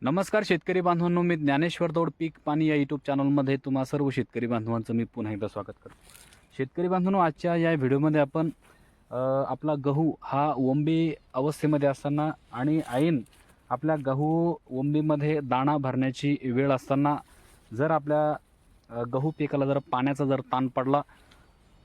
नमस्कार शेतकरी बांधवांनो, मी ज्ञानेश्वर दौड पीक पाणी या यूट्यूब चॅनलमध्ये तुम्हा सर्व शेतकरी बांधवांचं मी पुन्हा एकदा स्वागत करतो. शेतकरी बांधवांनो, आजच्या या व्हिडिओमध्ये आपण आपला गहू हा ओंबी अवस्थेमध्ये असताना आणि ऐन आपल्या गहू ओंबीमध्ये दाणा भरण्याची वेळ असताना जर आपल्या गहू पिकाला जर पाण्याचा जर ताण पडला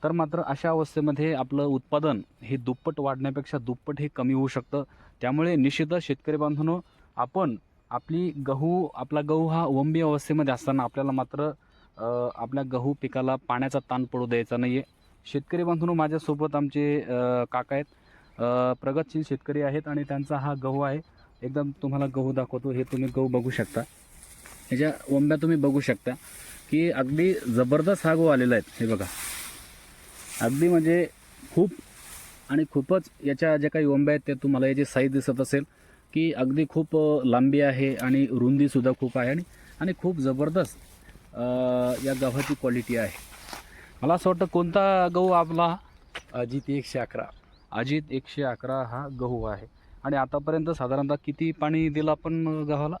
तर मात्र अशा अवस्थेमध्ये आपलं उत्पादन हे दुप्पट वाढण्यापेक्षा दुप्पट हे कमी होऊ शकतं. त्यामुळे निश्चितच शेतकरी बांधवांनो, आपण आपला गहू हा ओंबी अवस्थेमध्ये असताना आपल्याला मात्र आपल्या गहू पिकाला पाण्याचा ताण पडू द्यायचा नाही आहे. शेतकरी बांधवांनो, माझ्यासोबत आमचे काका आहेत, प्रगतशील शेतकरी आहेत आणि त्यांचा हा गहू आहे. एकदम तुम्हाला गहू दाखवतो. हे तुम्ही गहू बघू शकता, ह्याच्या ओंब्या तुम्ही बघू शकता की अगदी जबरदस्त हा गहू आलेला आहे. हे बघा, अगदी म्हणजे खूपच याच्या ज्या काही ओंब्या आहेत ते तुम्हाला याची साईज दिसत असेल की अगदी खूप लांबी आहे आणि रुंदीसुद्धा खूप आहे आणि खूप जबरदस्त या गव्हाची क्वालिटी आहे. मला असं वाटतं कोणता गहू आपला अजित 111. अजित 111 हा गहू आहे. आणि आतापर्यंत साधारणतः किती पाणी दिलं आपण गव्हाला?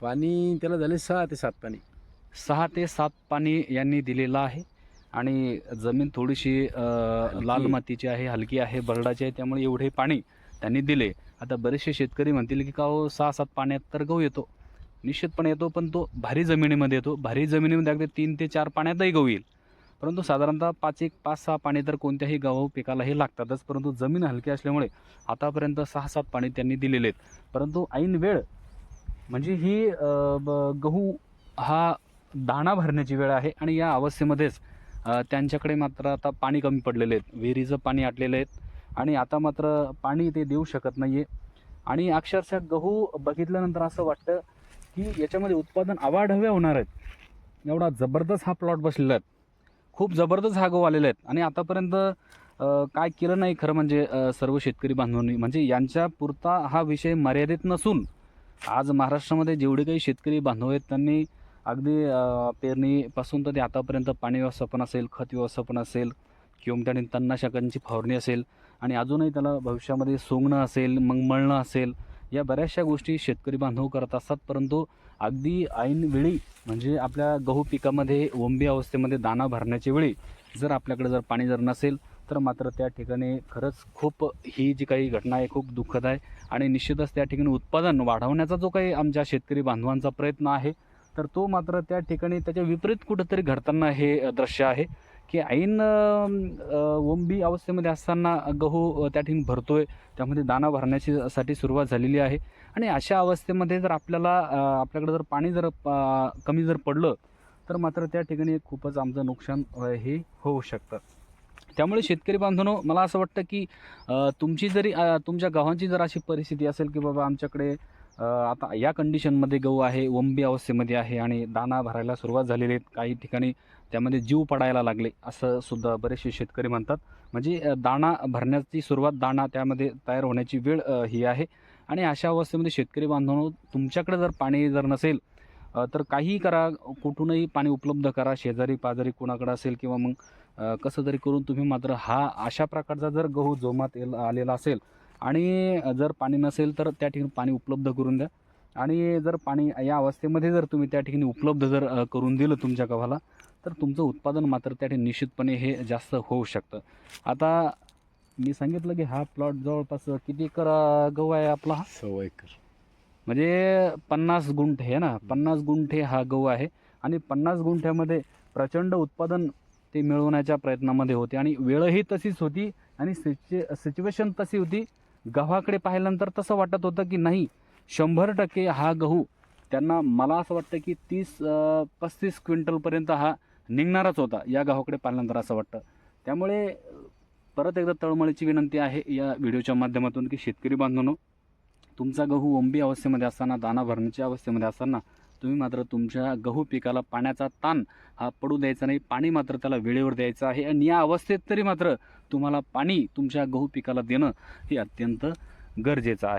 पाणी त्याला झाले 6 ते 7 पाणी. 6 ते 7 पाणी यांनी दिलेलं आहे. आणि जमीन थोडीशी लाल मातीची आहे, हलकी आहे, बरडाची आहे, त्यामुळे एवढे पाणी त्यांनी दिले. आता बरेचसे शेतकरी म्हणतील की का हो 6-7 पाण्यात तर गहू येतो. निश्चितपणे येतो, पण तो भारी जमिनीमध्ये येतो. भारी जमिनीमध्ये अगदी 3 ते 4 पाण्यातही गहू येईल. परंतु साधारणतः 5-6 पाणी तर कोणत्याही गहू पिकाला हे लागतातच. परंतु जमीन हलकी असल्यामुळे आतापर्यंत 6-7 पाणी त्यांनी दिलेले आहेत. परंतु ऐन वेळ म्हणजे ही गहू हा दाणा भरण्याची वेळ आहे आणि या अवस्थेमध्येच त्यांच्याकडे मात्र आता पाणी कमी पडलेले आहेत. विहिरीचं पाणी आटलेलं आहे आणि आता मात्र पाणी ते देऊ शकत नाही आहे. आणि अक्षरशः गहू बघितल्यानंतर असं वाटतं की याच्यामध्ये उत्पादन आवाढव्य होणार आहेत. एवढा जबरदस्त हा प्लॉट बसलेला आहे. खूप जबरदस्त हा गहू आलेला आहे. आणि आतापर्यंत काय केलं नाही खरं म्हणजे सर्व शेतकरी बांधवांनी, म्हणजे यांच्या पुरता हा विषय मर्यादित नसून आज महाराष्ट्रामध्ये जेवढे काही शेतकरी बांधव आहेत त्यांनी अगदी पेरणीपासून तर ते आतापर्यंत पाणी व्यवस्थापन असेल, खत व्यवस्थापन असेल किंवा त्याने तणनाशकांची फवारणी असेल आणि अजूनही त्याला भविष्यामध्ये सोंगणं असेल, मग मळणं असेल, या बऱ्याचशा गोष्टी शेतकरी बांधव करत असतात. परंतु अगदी ऐन वेळी म्हणजे आपल्या गहू पिकामध्ये ओंबी अवस्थेमध्ये दाणा भरण्याच्या वेळी जर आपल्याकडे जर पाणी जर नसेल तर मात्र त्या ठिकाणी खरंच खूप ही जी काही घटना आहे खूप दुःखद आहे. आणि निश्चितच त्या ठिकाणी उत्पादन वाढवण्याचा जो काही आमच्या शेतकरी बांधवांचा प्रयत्न आहे तर तो मात्र त्या ठिकाणी त्याच्या विपरीत कुठंतरी घडताना हे दृश्य आहे की ऐन ओंबी अवस्थेमध्ये असताना गहू त्या ठिकाणी भरतोय, त्यामध्ये दाणा भरण्याची साठी सुरुवात झालेली आहे. आणि अशा अवस्थेमध्ये जर आपल्याकडे जर पाणी जर कमी जर पडलं तर मात्र त्या ठिकाणी खूपच आमचं नुकसान हे होऊ शकतं. त्यामुळे शेतकरी बांधवांनो, मला असं वाटतं की तुमची जरी तुमच्या गव्हाची जर अशी परिस्थिती असेल की बाबा आमच्याकडे आता या कंडिशनमध्ये गहू आहे, ओंबी अवस्थेमध्ये आहे आणि दाणा भरायला सुरुवात झालेली आहे, काही ठिकाणी त्यामध्ये जीव पडायला लागले असं सुद्धा बरेचसे शेतकरी म्हणतात. म्हणजे दाणा भरण्याची सुरुवात, दाणा त्यामध्ये तयार होण्याची वेळ ही आहे. आणि अशा अवस्थेमध्ये शेतकरी बांधवांनो, तुमच्याकडे जर पाणी जर नसेल तर काहीही करा, कुठूनही पाणी उपलब्ध करा, शेजारी पाजारी कुणाकडे असेल किंवा मग कसं तरी करून तुम्ही मात्र हा अशा प्रकारचा जर गहू जोमात आलेला असेल आणि जर पाणी नसेल तर त्या ठिकाणी पाणी उपलब्ध करून द्या. आणि जर पाणी या अवस्थेमध्ये जर तुम्ही त्या ठिकाणी उपलब्ध जर करून दिलं तुमच्या गव्हाला तर तुमचं उत्पादन मात्र त्या ठिकाणी निश्चितपणे हे जास्त होऊ शकतं. आता मी सांगितलं की हा प्लॉट जवळपास किती एकर गहू आहे आपला? 1.25 एकर. म्हणजे 50 गुंठे आहे ना, 50 गुंठे हा गहू आहे. आणि 50 गुंठ्यामध्ये प्रचंड उत्पादन ते मिळवण्याच्या प्रयत्नामध्ये होते आणि वेळही तशीच होती आणि सिच्युएशन तशी होती. गव्हाकडे पाहिल्यानंतर तसं वाटत होतं की नाही, 100% हा गहू त्यांना, मला असं वाटतं की 30-35 क्विंटलपर्यंत हा निघणारच होता या गव्हाकडे पाहिल्यानंतर असं वाटतं. त्यामुळे परत एकदा तळमळीची विनंती आहे या व्हिडिओच्या माध्यमातून की शेतकरी बांधवांनो, तुमचा गहू ओंबी अवस्थेमध्ये असताना, दाणा भरण्याच्या अवस्थेमध्ये असताना तुम्ही मात्र तुमच्या गहू पिकाला पाण्याचा ताण हा पडू द्यायचा नाही. पाणी मात्र त्याला वेळेवर द्यायचं आहे. आणि या अवस्थेत तरी मात्र तुम्हाला पाणी तुमच्या गहू पिकाला देणं हे अत्यंत गरजेचं आहे.